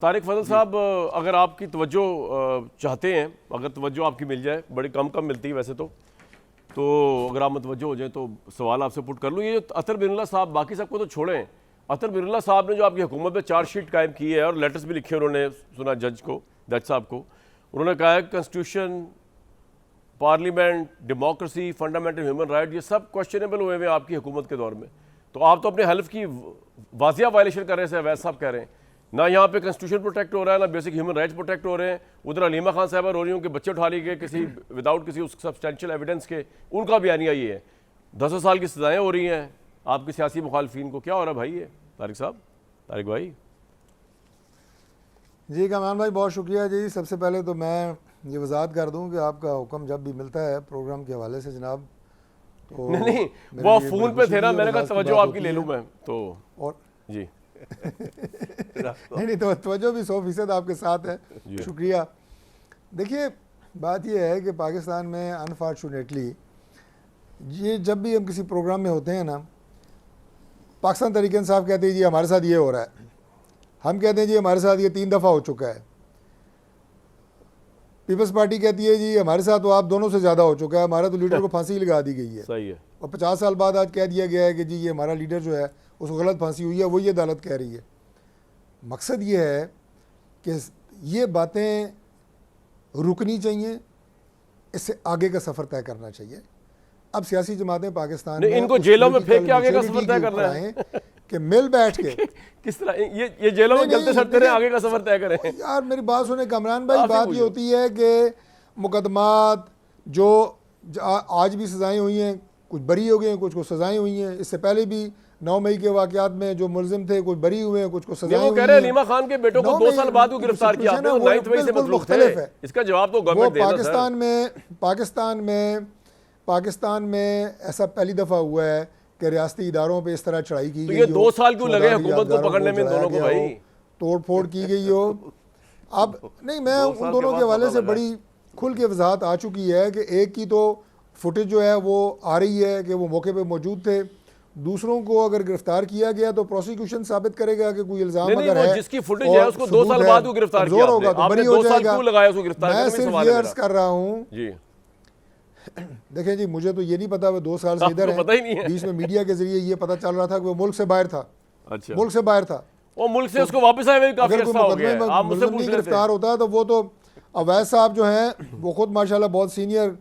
तारिक फजल साहब, अगर आपकी तवज्जो चाहते हैं, अगर तवज्जो आपकी मिल जाए, बड़ी कम मिलती है वैसे तो अगर आप मुतवज्जो हो जाए तो सवाल आपसे पुट कर लूँ। ये जो अतर बिरला साहब, बाकी सबको तो छोड़ें, अतर बिरला साहब ने जो आपकी हुकूमत पे चार्जशीट कायम की है और लेटर्स भी लिखे उन्होंने, सुना जज साहब को, उन्होंने कहा है constitution, parliament, democracy, fundamental human right, ये सब क्वेश्चनेबल हुए हैं आपकी हुकूमत के दौर में। तो आप तो अपने हल्फ की वाजिया वायलेशन कर रहे हैं, अवैध साहब कह रहे हैं। ना यहाँ पे कॉन्स्टिट्यूशन प्रोटेक्ट हो रहा है, ना बेसिक ह्यूमन राइट्स प्रोटेक्ट हो रहे हैं। उधर अलीमा खान साहबा रो रही हूँ कि बच्चे उठा लिए गए किसी विदाउट किसी उस सब्सटेंशियल एविडेंस के, उनका बयानिया ये है। 10 साल की सजाएं हो रही हैं आपके सियासी मुखालफिन को। क्या हो रहा है भाई ये तारिक साहब, तारिक भाई? जी कमान भाई, बहुत शुक्रिया जी। सबसे पहले तो मैं ये वजाहत कर दूं कि आपका हुक्म जब भी मिलता है प्रोग्राम के हवाले से जनाब, तो नहीं वो फ़ोन पे थे ना, मैंने कहा तवज्जो आपकी ले लूँ मैं तो। और जी नहीं तो तवज्जो भी 100% आपके साथ है, शुक्रिया। देखिए बात यह है कि पाकिस्तान में अनफॉर्चुनेटली ये जब भी हम किसी प्रोग्राम में होते हैं ना, पाकिस्तान तहरीक साहब कहते हैं जी हमारे साथ ये हो रहा है, हम कहते हैं जी हमारे साथ ये 3 दफ़ा हो चुका है। पीपल्स पार्टी कहती है जी हमारे साथ तो आप दोनों से ज़्यादा हो चुका है, हमारा तो लीडर को फांसी लगा दी गई है। सही है। और 50 साल बाद आज कह दिया गया है कि जी ये हमारा लीडर जो है उसको गलत फांसी हुई है, वो ये अदालत कह रही है। मकसद ये है कि ये बातें रुकनी चाहिए, इससे आगे का सफ़र तय करना चाहिए। अब सियासी जमातें पाकिस्तान में इनको जेलों में फेंक के आगे का सफ़र तय करना है कि मिल बैठ के किस तरह ये जेलों में चलते सड़ते रहे, आगे का सफ़र तय करें। यार मेरी बात सुने कमरान भाई, बात ये होती है कि मुकदमात जो आज भी सजाएं हुई हैं, कुछ बरी हो गए हैं, कुछ को सजाएं हुई हैं। इससे पहले भी 9 मई के वाक़यात में जो मुलजिम थे कुछ बरी हुए हैं, कुछ को सजाएं हुई हैं। कह रहे हैं अलीमा खान के बेटों को 2 साल बाद गिरफ्तार किया आपने, वो 9 मई से मतलब थे। इसका जवाब तो गवर्नमेंट देना। पाकिस्तान में ऐसा पहली दफ़ा हुआ है कि रियासती इदारों पे इस तरह चढ़ाई की गई हो। ये 2 साल क्यों लगे हुकूमत को पकड़ने में दोनों को भाई? तोड़ फोड़ की गई हो। अब नहीं, मैं उन दोनों के हवाले से बड़ी खुल के वजाहत आ चुकी है कि एक की तो फुटेज जो है वो आ रही है कि वो मौके पे मौजूद थे। दूसरों को अगर गिरफ्तार किया गया तो प्रोसिक्यूशन साबित करेगा कि कोई इल्जाम अगर है, जिसकी फुटेज है उसको 2 साल बाद गिरफ्तार किया होगा तो बरी हो जाएगा। मैं सिर्फ ये अर्ज कर रहा हूँ जी, देखें जी, मुझे तो ये नहीं पता वो 2 साल से इधर है, बीच में मीडिया के जरिए ये पता चल रहा था कि वो मुल्क से बाहर था। अच्छा, मुल्क से बाहर था, वो मुल्क से उसको वापस आए हुए काफी अर्सा हो गया। आप मुझसे पूछ गिरफ्तार होता तो वो तो अवैध साहब जो हैं वो खुद माशाल्लाह बहुत सीनियर